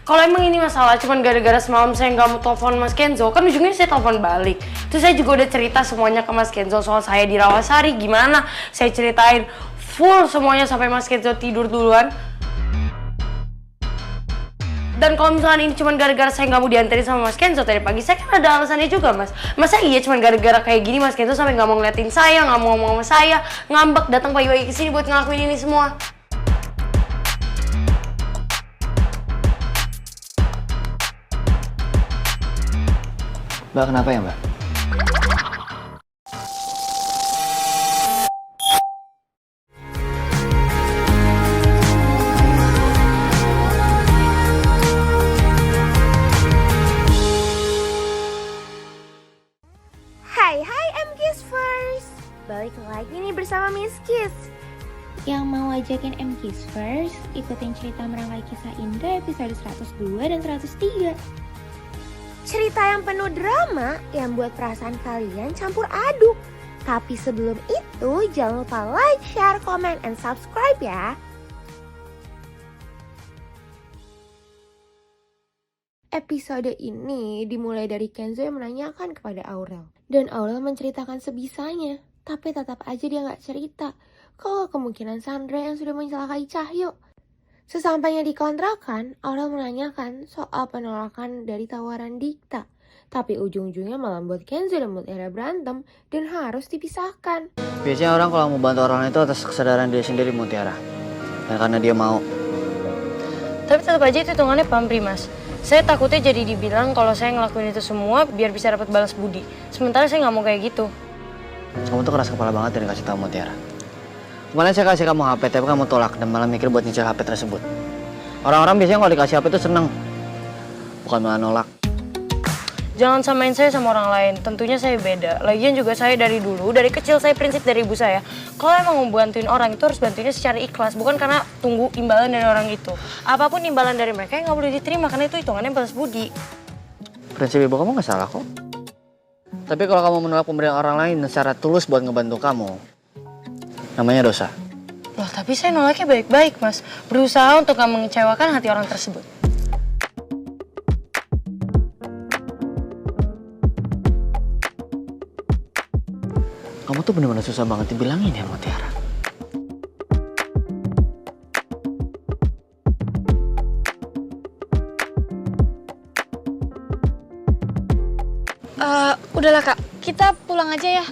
Kalau emang ini masalah cuman gara-gara semalam saya nggak mau telepon Mas Kenzo, kan ujungnya saya telepon balik. Terus saya juga udah cerita semuanya ke Mas Kenzo soal saya di Rawasari, gimana saya ceritain full semuanya sampai Mas Kenzo tidur duluan. Dan kalau misalnya ini cuma gara-gara saya nggak mau dianterin sama Mas Kenzo tadi pagi, saya kan ada alasannya juga, Mas. Masa iya cuma gara-gara kayak gini Mas Kenzo sampai nggak mau ngeliatin saya, nggak mau ngomong sama saya, ngambek datang pagi-pagi ke sini buat ngelakuin ini semua. Mbak, kenapa ya, Mbak? Hai MKiss First, balik lagi nih bersama Miss Kiss. Yang mau ajakin MKiss First ikutin cerita merangkai kisah Indra episode 102 dan 103. Cerita yang penuh drama yang buat perasaan kalian campur aduk. Tapi sebelum itu jangan lupa like, share, comment, and subscribe ya. Episode ini dimulai dari Kenzo yang menanyakan kepada Aurel. Dan Aurel menceritakan sebisanya, tapi tetap aja dia gak cerita kalau kemungkinan Sandra yang sudah mencelakai Cahyo. Sesampainya di kontrakan, Aurel menanyakan soal penolakan dari tawaran Dikta. Tapi ujung-ujungnya malah buat Kenzo dan Mutiara berantem dan harus dipisahkan. Biasanya orang kalau mau bantu orang itu atas kesadaran dia sendiri, Mutiara. Dan karena dia mau. Tapi tetap aja itu hitungannya pamri, Mas. Saya takutnya jadi dibilang kalau saya ngelakuin itu semua biar bisa dapat balas budi. Sementara saya nggak mau kayak gitu. Kamu tuh keras kepala banget ya dikasih tahu Mutiara. Kemarin saya kasih kamu HP, tapi kamu tolak dan malah mikir buat nyicil HP tersebut. Orang-orang biasanya kalau dikasih HP itu seneng, bukan malah nolak. Jangan samain saya sama orang lain, tentunya saya beda. Lagian juga saya dari kecil saya prinsip dari ibu saya. Kalau emang mau bantuin orang itu harus bantuinnya secara ikhlas, bukan karena tunggu imbalan dari orang itu. Apapun imbalan dari mereka yang nggak boleh diterima, karena itu hitungannya balas budi. Prinsip ibu kamu nggak salah kok. Tapi kalau kamu menolak pemberian orang lain secara tulus buat ngebantu kamu, namanya dosa. Loh, tapi saya nolaknya baik-baik, Mas. Berusaha untuk gak mengecewakan hati orang tersebut. Kamu tuh bener-bener susah banget dibilangin ya, Mutiara. Udahlah Kak, kita pulang aja ya.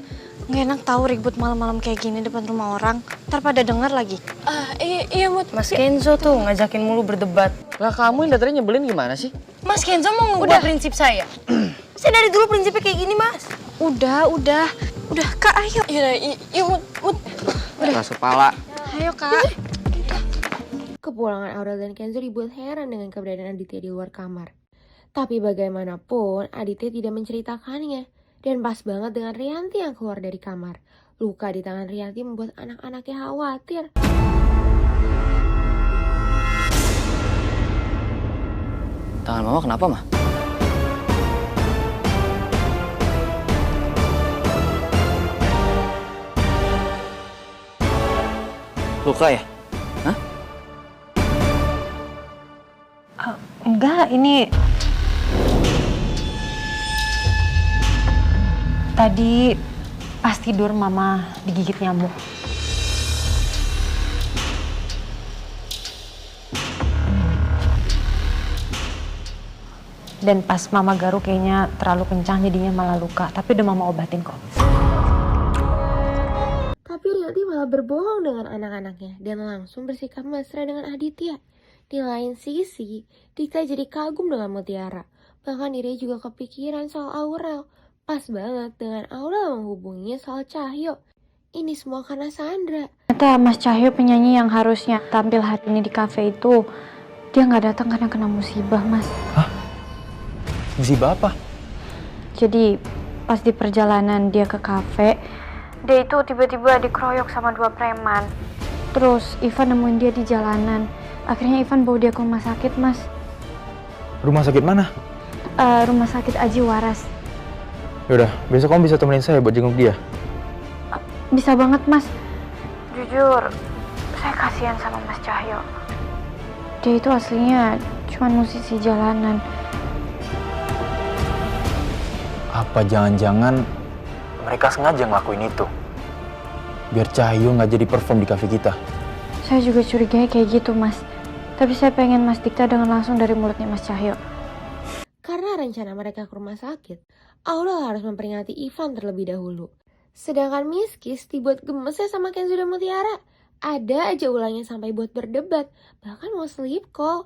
Nggak enak tahu ribut malam-malam kayak gini depan rumah orang. Ntar pada denger lagi. Iya Mut. Mas Kenzo tuh ngajakin mulu berdebat. Lah kamu yang dari nyebelin gimana sih? Mas Kenzo mau ngubah prinsip saya. Saya dari dulu prinsipnya kayak gini, Mas. Udah Kak, ayo. Iya Mut. Keras kepala. Ayo Kak. Kepulangan Aurel dan Kenzo dibuat heran dengan keberadaan Aditya di luar kamar. Tapi bagaimanapun Aditya tidak menceritakannya. Dan pas banget dengan Rianti yang keluar dari kamar. Luka di tangan Rianti membuat anak-anaknya khawatir. Tangan mama kenapa, Ma? Luka ya? Hah? Enggak, ini... Tadi pas tidur mama digigit nyamuk. Dan pas mama garuk kayaknya terlalu kencang jadinya malah luka. Tapi udah mama obatin kok. Tapi Rianti malah berbohong dengan anak-anaknya dan langsung bersikap mesra dengan Aditya. Di lain sisi, Dikta jadi kagum dengan Mutiara. Bahkan dia juga kepikiran soal Aurel. Pas banget dengan Aurel menghubunginya soal Cahyo. Ini semua karena Sandra. Ternyata Mas Cahyo penyanyi yang harusnya tampil hari ini di kafe itu, dia nggak datang karena kena musibah, Mas. Hah? Musibah apa? Jadi pas di perjalanan dia ke kafe, dia itu tiba-tiba dikeroyok sama 2 preman. Terus Ivan nemuin dia di jalanan. Akhirnya Ivan bawa dia ke rumah sakit, Mas. Rumah sakit mana? Rumah sakit Aji Waras. Yaudah, besok kamu bisa temenin saya buat jenguk dia. Bisa banget, Mas. Jujur, saya kasihan sama Mas Cahyo. Dia itu aslinya cuman musisi jalanan. Apa jangan-jangan mereka sengaja ngelakuin itu? Biar Cahyo nggak jadi perform di cafe kita. Saya juga curiganya kayak gitu, Mas. Tapi saya pengen Mas Dikta dengan langsung dari mulutnya Mas Cahyo. Karena rencana mereka ke rumah sakit, Aurel harus memperingati Ivan terlebih dahulu. Sedangkan Miss Kiss dibuat gemes ya sama Kenzo dan Mutiara. Ada aja ulangnya sampai buat berdebat, bahkan mau sleep call.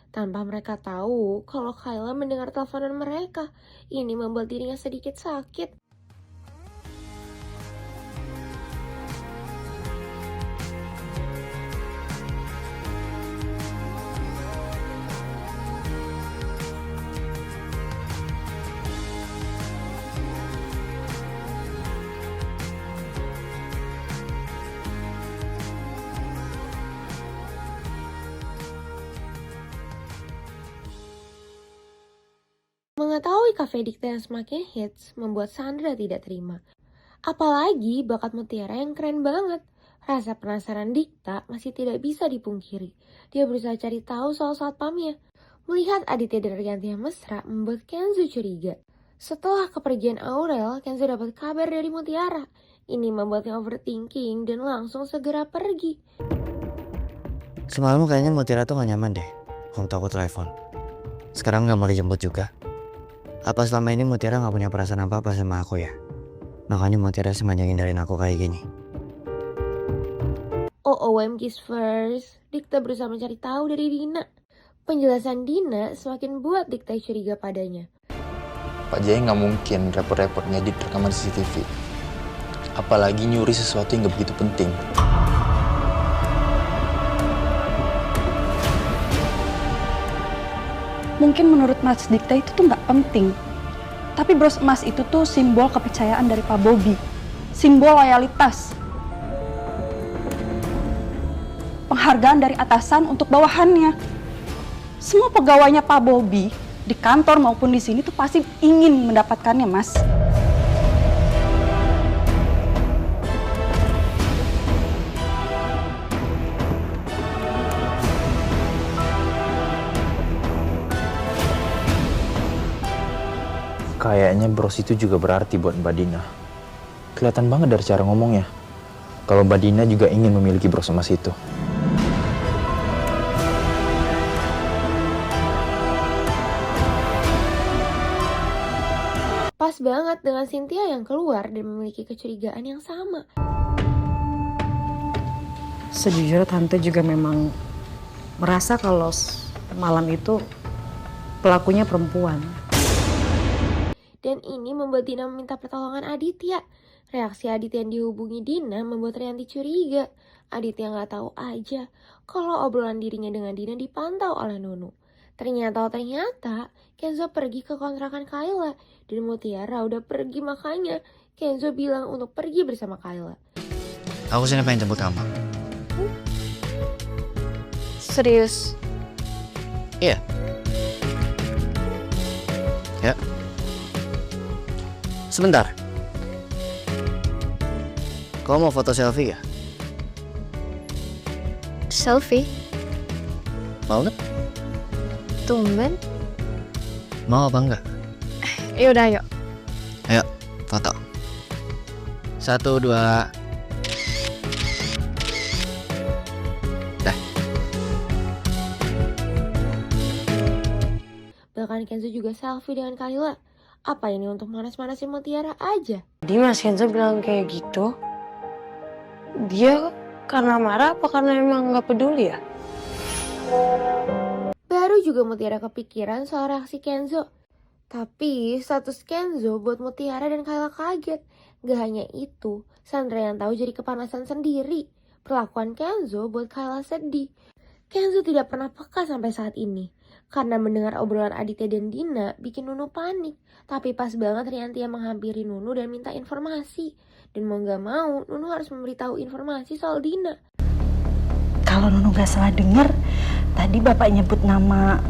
Tanpa mereka tahu kalau Kayla mendengar teleponan mereka. Ini membuat dirinya sedikit sakit. Mengetahui Cafe Dikta yang semakin hits membuat Sandra tidak terima. Apalagi bakat Mutiara yang keren banget. Rasa penasaran Dikta masih tidak bisa dipungkiri. Dia berusaha cari tahu soal satpamnya. Melihat Aditya dan Rianti yang mesra membuat Kenzo curiga. Setelah kepergian Aurel, Kenzo dapat kabar dari Mutiara. Ini membuatnya overthinking dan langsung segera pergi. Semalam kayaknya Mutiara tuh gak nyaman deh waktu aku telepon. Sekarang gak mau dijemput juga. Apa selama ini Mutiara gak punya perasaan apa-apa sama aku ya? Makanya Mutiara sengaja ngindarin aku kayak gini. OM kiss first. Dikta berusaha mencari tahu dari Dina. Penjelasan Dina semakin buat Dikta curiga padanya. Pak Jaya nggak mungkin repot-repot ngedit rekaman CCTV. Apalagi nyuri sesuatu yang nggak begitu penting. Mungkin menurut Mas Dikta itu tuh nggak penting. Tapi bros emas itu tuh simbol kepercayaan dari Pak Bobi. Simbol loyalitas. Penghargaan dari atasan untuk bawahannya. Semua pegawainya Pak Bobi di kantor maupun di sini tuh pasti ingin mendapatkannya, Mas. Kayaknya bros itu juga berarti buat Mbak Dina. Kelihatan banget dari cara ngomongnya. Kalau Mbak Dina juga ingin memiliki bros emas itu. Pas banget dengan Cynthia yang keluar dan memiliki kecurigaan yang sama. Sejujurnya Tante juga memang merasa kalau malam itu pelakunya perempuan. Dan ini membuat Dina meminta pertolongan Aditya. Reaksi Aditya yang dihubungi Dina membuat Rianti curiga. Aditya nggak tahu aja kalau obrolan dirinya dengan Dina dipantau oleh Nunu. Ternyata Kenzo pergi ke kontrakan Kayla dan Mutiara udah pergi, makanya Kenzo bilang untuk pergi bersama Kayla. Aku sini pengen jemput kamu. Serius? Iya. Ya. Sebentar. Kau mau foto selfie ya? Selfie? Mau nggak? Tumben? Mau apa enggak? Yaudah, ayo. Ayo, foto. 1, 2. Dah. Bahkan Kenzo juga selfie dengan Kayla. Apa ini untuk manas-manasin Mutiara aja? Jadi Mas Kenzo bilang kayak gitu, dia karena marah apa karena emang nggak peduli ya? Baru juga Mutiara kepikiran soal reaksi Kenzo. Tapi status Kenzo buat Mutiara dan Kayla kaget. Gak hanya itu, Sandra yang tahu jadi kepanasan sendiri. Perlakuan Kenzo buat Kayla sedih. Kenzo tidak pernah peka sampai saat ini. Karena mendengar obrolan Aditya dan Dina bikin Nunu panik. Tapi pas banget Rianti yang menghampiri Nunu dan minta informasi. Dan mau gak mau, Nunu harus memberitahu informasi soal Dina. Kalau Nunu gak salah dengar, tadi bapak nyebut nama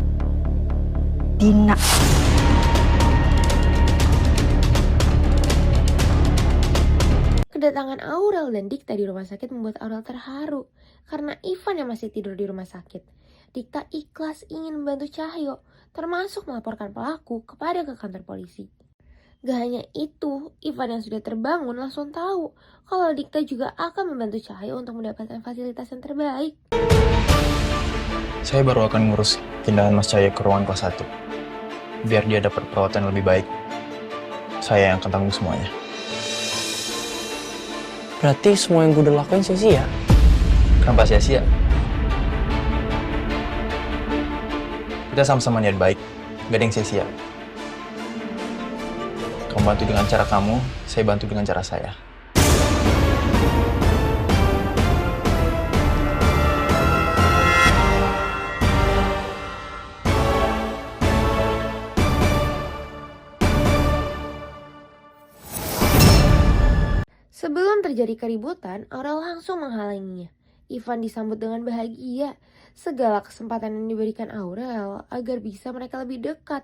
Dina. Kedatangan Aurel dan Dikta di rumah sakit membuat Aurel terharu. Karena Ivan yang masih tidur di rumah sakit. Dikta ikhlas ingin membantu Cahyo, termasuk melaporkan pelaku ke kantor polisi. Gak hanya itu, Ivan yang sudah terbangun langsung tahu kalau Dikta juga akan membantu Cahyo untuk mendapatkan fasilitas yang terbaik. Saya baru akan ngurus pindahan Mas Cahyo ke ruangan kelas 1. Biar dia dapat perawatan yang lebih baik. Saya yang akan tanggung semuanya. Berarti semua yang gue udah lakuin sia-sia? Kenapa sia-sia? Kita sama-sama niat baik, gak ada yang sia-sia. Kamu bantu dengan cara kamu, saya bantu dengan cara saya. Sebelum terjadi keributan, Aurel langsung menghalanginya. Ivan disambut dengan bahagia. Segala kesempatan yang diberikan Aurel agar bisa mereka lebih dekat.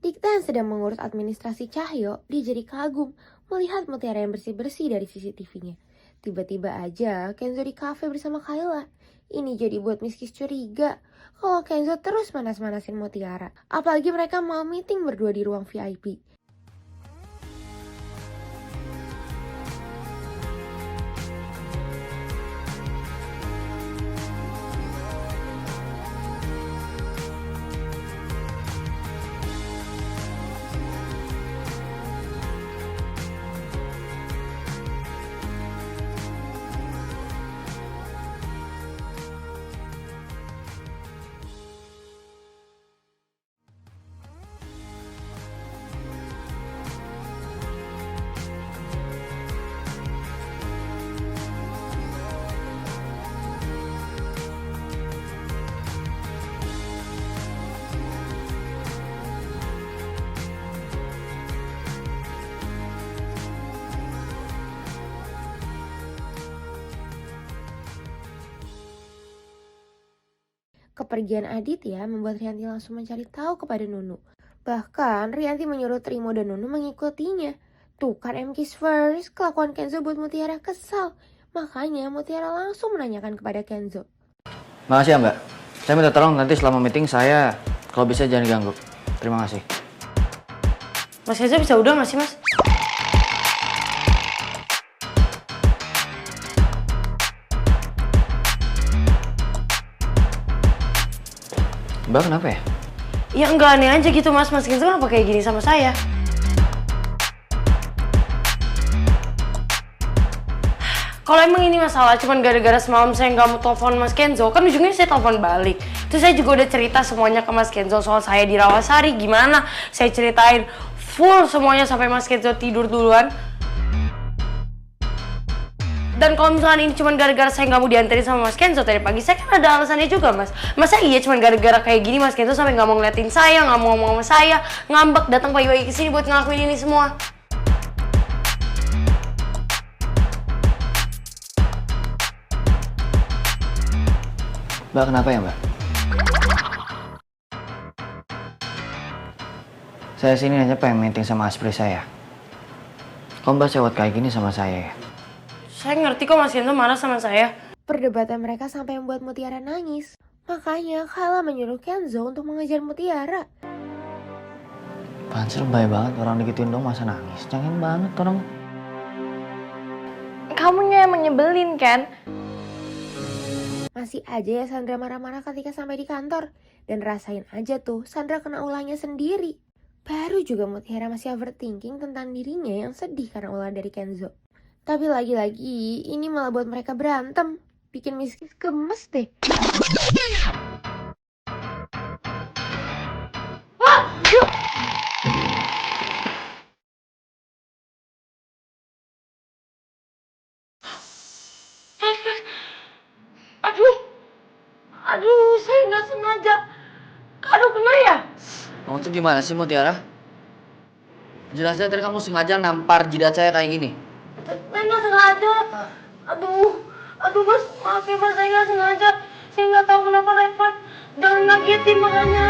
Dikta yang sedang mengurus administrasi Cahyo, dia jadi kagum melihat Mutiara yang bersih-bersih dari CCTV-nya. Tiba-tiba aja Kenzo di kafe bersama Kayla. Ini jadi buat Miss Kiss curiga kalau Kenzo terus manas-manasin Mutiara. Apalagi mereka mau meeting berdua di ruang VIP. Kepergian Aditya membuat Rianti langsung mencari tahu kepada Nunu. Bahkan Rianti menyuruh Trimo dan Nunu mengikutinya. Tuh kan MK's first, kelakuan Kenzo buat Mutiara kesal. Makanya Mutiara langsung menanyakan kepada Kenzo. Makasih ya Mbak. Saya minta tolong nanti selama meeting saya kalau bisa jangan ganggu. Terima kasih. Mas Kenzo bisa udah nggak sih Mas? Mbak kenapa ya? Ya enggak aneh aja gitu Mas Kenzo kenapa kayak gini sama saya? Kalau emang ini masalah cuman gara-gara semalam saya nggak mau telepon Mas Kenzo, kan ujungnya saya telepon balik. Terus saya juga udah cerita semuanya ke Mas Kenzo soal saya di Rawasari, gimana saya ceritain full semuanya sampai Mas Kenzo tidur duluan. Dan kalau misalnya ini cuma gara-gara saya nggak mau dianterin sama Mas Kenzo tadi pagi, saya kan ada alasannya juga, Mas. Masa iya cuma gara-gara kayak gini Mas Kenzo sampai nggak mau ngeliatin saya, nggak mau ngomong sama saya, ngambek datang pagi-pagi ke sini buat ngelakuin ini semua. Mbak, kenapa ya, Mbak? Saya sini hanya pengen meeting sama aspri saya. Kok Mbak sewot kayak gini sama saya ya? Saya ngerti kok Mas Kenzo marah sama saya. Perdebatan mereka sampai membuat Mutiara nangis. Makanya Kala menyuruh Kenzo untuk mengejar Mutiara. Pansel baik banget, orang digituin dong masa nangis. Cengeng banget orang. Kamunya emang nyebelin kan? Masih aja ya Sandra marah-marah ketika sampai di kantor. Dan rasain aja tuh, Sandra kena ulahnya sendiri. Baru juga Mutiara masih overthinking tentang dirinya yang sedih karena ulah dari Kenzo. Tapi lagi-lagi, ini malah buat mereka berantem. Bikin Miskis gemes deh. Aduh, saya nggak sengaja. Aduh, kena ya? Kamu tuh gimana sih, Mutiara? Jelasnya tadi kamu sengaja nampar jidat saya kayak gini. Saya nggak sengaja. Aduh Mas, maaf ya Mas, saya nggak sengaja. Saya nggak tahu kenapa repot. Jangan ngagetin makanya.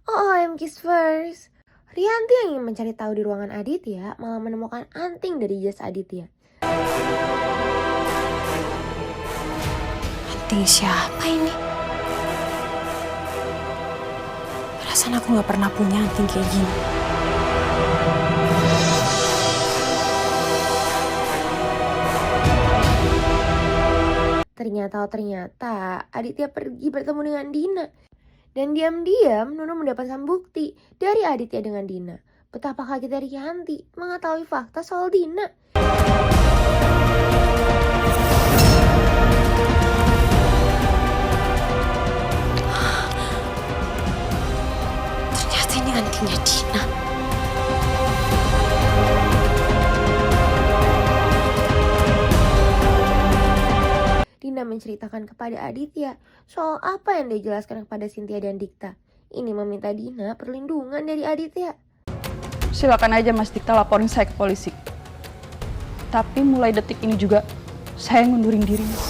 OM Kiss First. Rianti yang ingin mencari tahu di ruangan Aditya malah menemukan anting dari jas Aditya. Anting siapa ini? Perasaan aku nggak pernah punya anting kayak gini. Ternyata Aditya pergi bertemu dengan Dina. Dan diam-diam Nunu mendapatkan bukti dari Aditya dengan Dina. Betapa kagetnya Rianti mengetahui fakta soal Dina. Ternyata ini antingnya Dina. Dina menceritakan kepada Aditya soal apa yang dia jelaskan kepada Cynthia dan Dikta. Ini meminta Dina perlindungan dari Aditya. Silakan aja Mas Dikta laporin saya ke polisi. Tapi mulai detik ini juga saya ngundurin diri, Mas.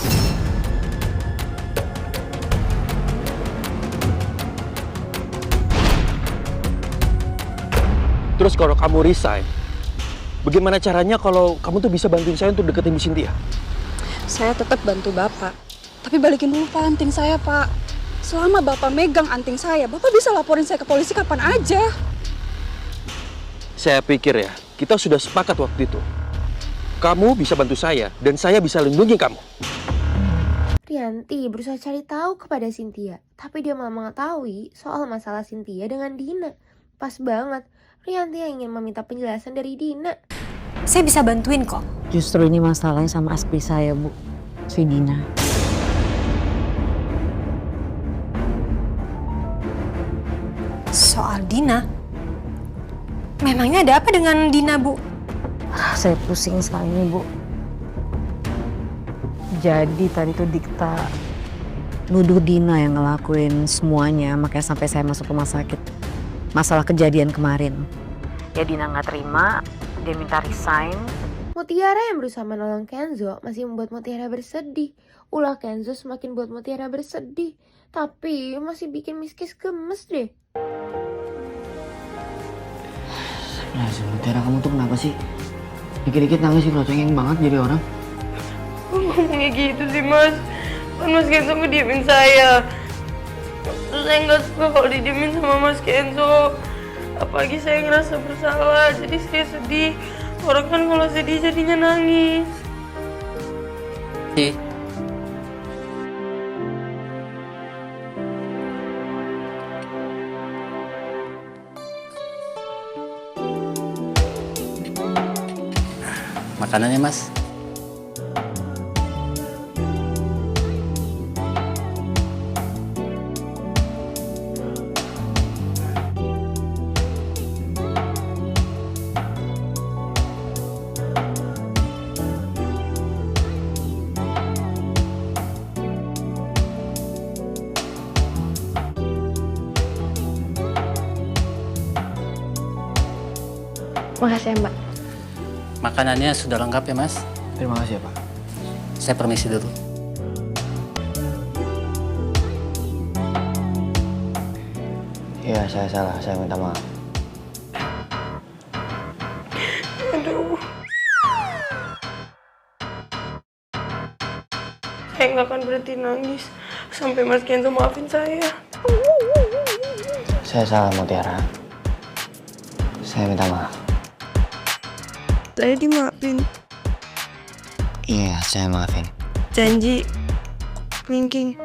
Terus kalau kamu resign, bagaimana caranya kalau kamu tuh bisa bantuin saya untuk deketin Bu Cynthia? Saya tetap bantu Bapak. Tapi balikin dulu Pak anting saya, Pak. Selama Bapak megang anting saya, Bapak bisa laporin saya ke polisi kapan aja. Saya pikir ya, kita sudah sepakat waktu itu. Kamu bisa bantu saya, dan saya bisa lindungi kamu. Rianti berusaha cari tahu kepada Cynthia, tapi dia malah mengetahui soal masalah Cynthia dengan Dina. Pas banget, Rianti yang ingin meminta penjelasan dari Dina. Saya bisa bantuin kok. Justru ini masalahnya sama aspri saya, Bu. Si Dina. Soal Dina? Memangnya ada apa dengan Dina, Bu? Saya pusing sekali nih, Bu. Jadi tadi tuh Dikta nuduh Dina yang ngelakuin semuanya, makanya sampai saya masuk rumah sakit. Masalah kejadian kemarin. Ya Dina nggak terima, dia minta resign. Mutiara yang berusaha menolong Kenzo masih membuat Mutiara bersedih. Ulah Kenzo semakin buat Mutiara bersedih. Tapi masih bikin Miskis gemes deh. Nah, si Mutiara kamu tuh kenapa sih? Dikit-dikit nangis sih, cengeng banget jadi orang. Ngomongnya gitu sih Mas. Kan Mas Kenzo ngediemin saya. Terus saya nggak suka kalau didiemin sama Mas Kenzo. Apalagi saya ngerasa bersalah, jadi saya sedih. Orang kan kalau sedih jadinya nangis. Makanannya, Mas. Makasih ya, Mbak. Makanannya sudah lengkap ya, Mas? Terima kasih ya, Pak. Saya permisi dulu. Iya, saya salah. Saya minta maaf. Aduh. Saya nggak akan berhenti nangis sampai Mas Kenzo maafin saya. Saya salah, Mutiara. Saya minta maaf. Saya dimaafin. Iya, saya maafin. Janji. Winking.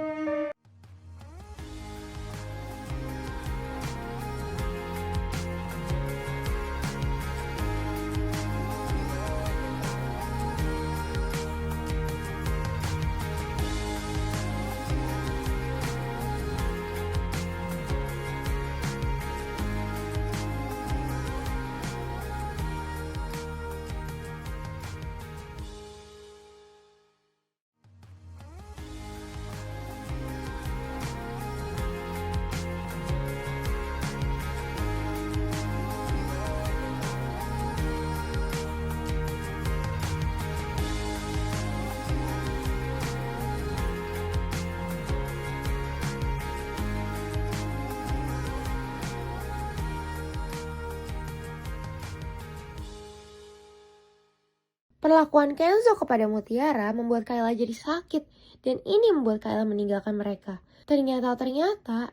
Perlakuan Kenzo kepada Mutiara membuat Kayla jadi sakit, dan ini membuat Kayla meninggalkan mereka. Ternyata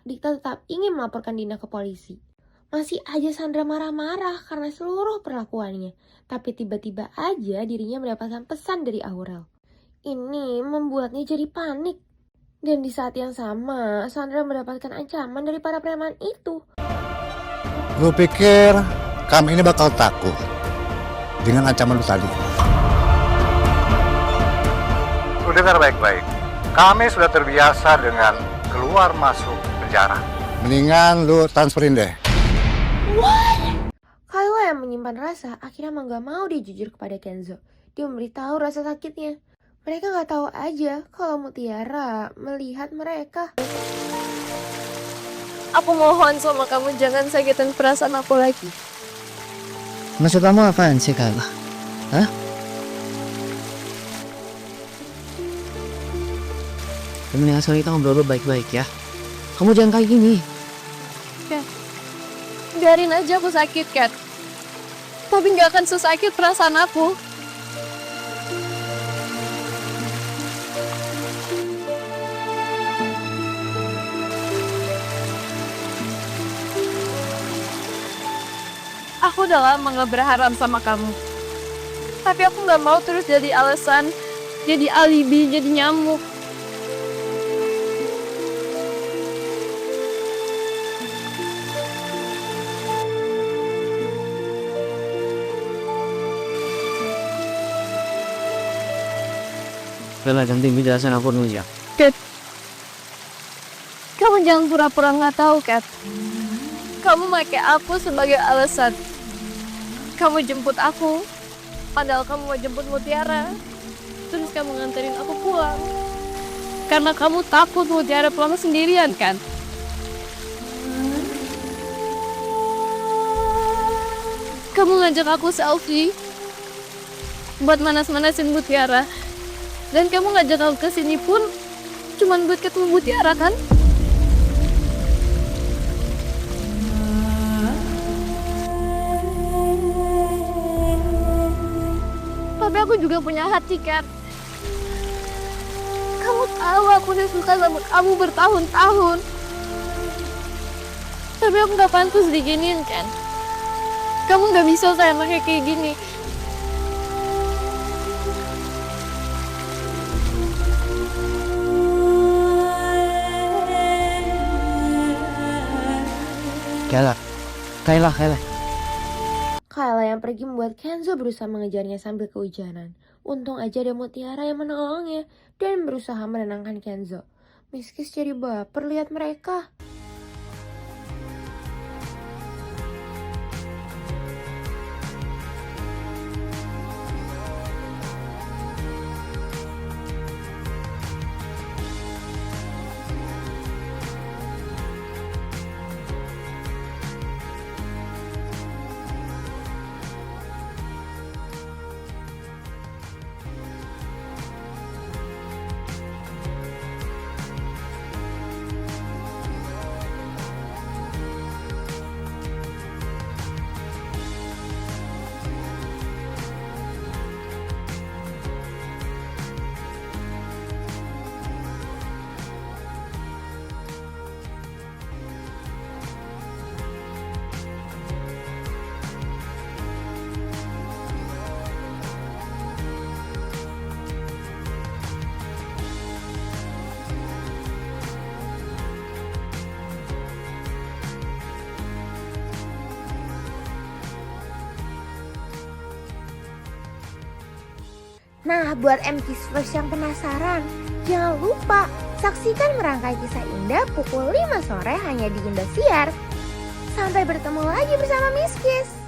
Dikta tetap ingin melaporkan Dina ke polisi. Masih aja Sandra marah-marah karena seluruh perlakuannya, tapi tiba-tiba aja dirinya mendapatkan pesan dari Aurel. Ini membuatnya jadi panik. Dan di saat yang sama, Sandra mendapatkan ancaman dari para preman itu. Lu pikir kami ini bakal takut dengan ancaman lu tadi? Lu dengar baik-baik. Kami sudah terbiasa dengan keluar masuk penjara. Mendingan lu transferin deh. Kayla yang menyimpan rasa akhirnya mau gak mau dia jujur kepada Kenzo. Dia memberitahu rasa sakitnya. Mereka gak tahu aja kalau Mutiara melihat mereka. Aku mohon sama kamu jangan sakitin perasaan aku lagi. Maksud kamu apaan sih, Kayla? Hah? Mendingan sekarang kita ngobrol baik-baik ya. Kamu jangan kayak gini. Kat, biarin aja aku sakit, Kat. Tapi gak akan sesakit perasaan aku. Aku udah lama gak berharap sama kamu. Tapi aku gak mau terus jadi alasan, jadi alibi, jadi nyamuk. Kayla, ganti penjelasan aku dulu ya. Kat, kamu jangan pura-pura gak tahu, Kat. Kamu pakai aku sebagai alasan. Kamu jemput aku, padahal kamu mau jemput Mutiara. Terus kamu nganterin aku pulang. Karena kamu takut Mutiara pulang sendirian, kan? Kamu ngajak aku selfie buat manas-manasin Mutiara. Dan kamu ngajak aku ke sini pun cuman buat ketemu Mutiara, kan? Tapi aku juga punya hati, Kat. Kamu tahu aku udah suka sama kamu bertahun-tahun. Tapi aku gak pantas diginiin, kan? Kamu gak bisa seenaknya kayak gini. Kayla. Kayla yang pergi membuat Kenzo berusaha mengejarnya sambil kehujanan. Untung aja ada Mutiara yang menolongnya dan berusaha menenangkan Kenzo. Miskis jadi baper lihat mereka. Nah, buat MKisverse yang penasaran, jangan lupa saksikan Merangkai Kisah Indah pukul 5 sore hanya di Indosiar. Sampai bertemu lagi bersama Miss Kiss.